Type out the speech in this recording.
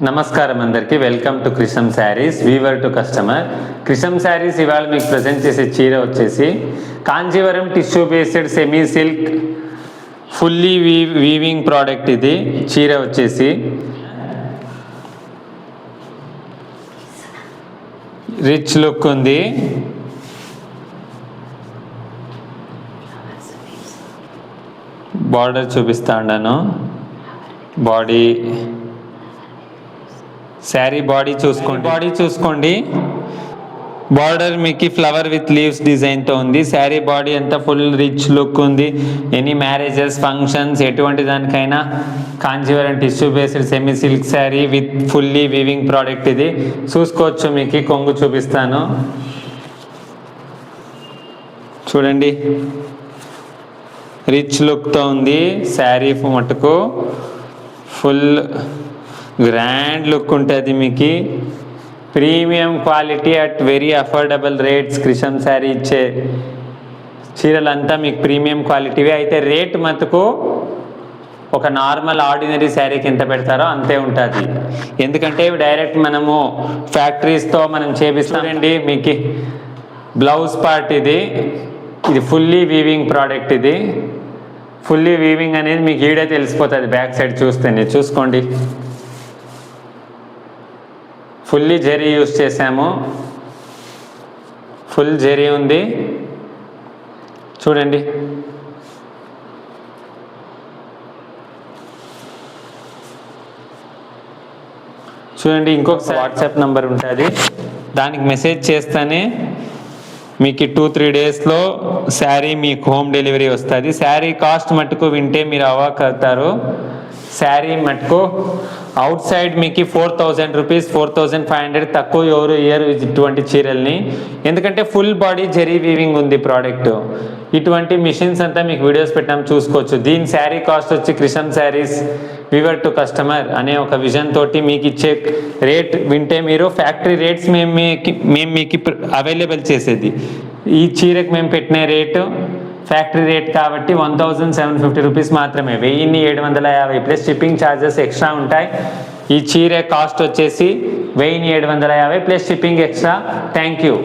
నమస్కారం అందరికీ, welcome to Krisham Sarees weaver to customer. Krisham Sarees ఇవాళ మీకు ప్రజెంట్ చేసే చీర వచ్చేసి Kanjeevaram tissue based semi silk fully weaving product. ఇది చీర వచ్చేసి రిచ్ లుక్ ఉంది. బార్డర్ చూపిస్తా ఉన్నాను. బాడీ శారీ బాడీ చూసుకోండి. బార్డర్ మీకు ఫ్లవర్ విత్ లీవ్స్ డిజైన్తో ఉంది. శారీ బాడీ అంతా ఫుల్ రిచ్ లుక్ ఉంది. ఎనీ మ్యారేజెస్ ఫంక్షన్స్ ఎటువంటి దానికైనా Kanjeevaram tissue based semi silk sari with fully weaving product. ఇది చూసుకోవచ్చు. మీకు కొంగు చూపిస్తాను చూడండి. రిచ్ లుక్తో ఉంది శారీ. మటుకు ఫుల్ గ్రాండ్ లుక్ ఉంటుంది. మీకు premium quality at very affordable rates. Krisham Saree ఇచ్చే చీరలంతా మీకు ప్రీమియం క్వాలిటీవే. అయితే రేట్ మటుకు ఒక నార్మల్ ఆర్డినరీ శారీకి ఎంత పెడతారో అంతే ఉంటుంది. ఎందుకంటే ఇవి డైరెక్ట్ మనము ఫ్యాక్టరీస్తో మనం చేపిస్తామండి. మీకు బ్లౌజ్ పార్ట్ ఇది ఫుల్లీ వీవింగ్ ప్రోడక్ట్. ఇది ఫుల్లీ వీవింగ్ అనేది మీకు ఈడే తెలిసిపోతుంది. బ్యాక్ సైడ్ చూస్తేనే చూసుకోండి. ఫుల్లీ జెరీ యూస్ చేసాము. ఫుల్ జెరీ ఉంది చూడండి. ఇంకొక వాట్సాప్ నంబర్ ఉంటుంది. దానికి మెసేజ్ చేస్తేనే మీకు 2-3 డేస్లో శారీ మీకు హోమ్ డెలివరీ వస్తుంది. శారీ కాస్ట్ మటుకు వింటే మీరు అవాక్ అవుతారు. శారీ మటుకు అవుట్ సైడ్ మీకు 4,000 రూపీస్ 4,500 తక్కువ ఎవరు ఇయర్ ఇటువంటి చీరల్ని. ఎందుకంటే ఫుల్ బాడీ జెరీ వీవింగ్ ఉంది ప్రోడక్ట్. ఇటువంటి మిషన్స్ అంతా మీకు వీడియోస్ పెట్టాము, చూసుకోవచ్చు. దీని శారీ కాస్ట్ వచ్చి క్రిషం శారీస్ వీవర్ టు కస్టమర్ అనే ఒక విజన్ తోటి మీకు ఇచ్చే రేట్ వింటే మీరు ఫ్యాక్టరీ రేట్స్ మేము మీకు అవైలబుల్ చేసేది. ఈ చీరకు మేము పెట్టిన రేటు ఫ్యాక్టరీ రేట్ కాబట్టి 1,750 రూపీస్ మాత్రమే. 1,750 ప్లస్ షిప్పింగ్ ఛార్జెస్ ఎక్స్ట్రా ఉంటాయి. ఈ చీర కాస్ట్ వచ్చేసి 1,750 plus shipping extra. Thank you.